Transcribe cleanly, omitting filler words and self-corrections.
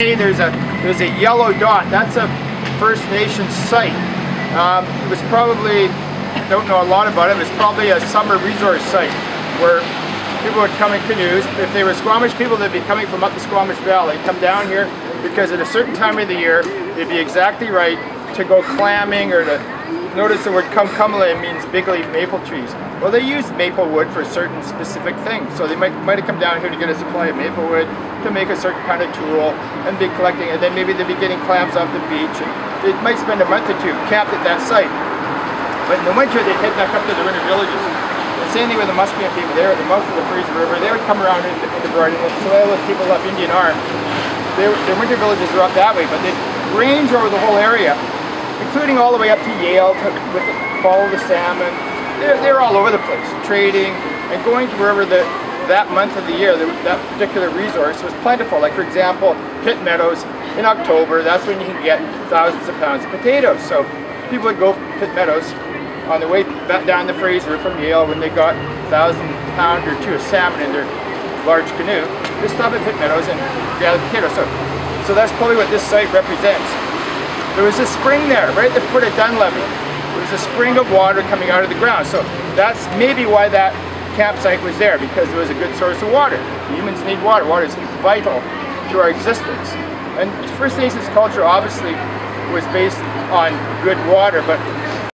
There's a yellow dot. That's a First Nation site. It was probably, don't know a lot about it, it was probably a summer resource site where people would come in canoes. If they were Squamish people, they'd be coming from up the Squamish Valley, come down here, because at a certain time of the year, it'd be exactly right to go clamming or to notice the word kumkumale means big leaf maple trees. Well, they used maple wood for certain specific things. So they might have come down here to get a supply of maple wood to make a certain kind of tool and be collecting, and then maybe they'd be getting clams off the beach. And they might spend a month or two camped at that site. But in the winter, they'd head back up to the winter villages. The same thing with the Musqueam people. They're at the mouth of the Fraser River. They would come around in the Broad, and so those people up Indian Arm. Their winter villages are up that way, but they'd range over the whole area, including all the way up to Yale to follow the salmon. They're all over the place, trading and going to wherever that month of the year, that particular resource was plentiful. Like, for example, Pitt Meadows in October, that's when you can get thousands of pounds of potatoes. So people would go Pitt Meadows on their way back down the Fraser from Yale when they got 1,000 pound or two of salmon in their large canoe. They stop at Pitt Meadows and gather potatoes. So that's probably what this site represents. There was a spring there, right at the foot of Dunlevy. There was a spring of water coming out of the ground. So that's maybe why that campsite was there, because it was a good source of water. Humans need water. Water is vital to our existence. And First Nations culture obviously was based on good water, but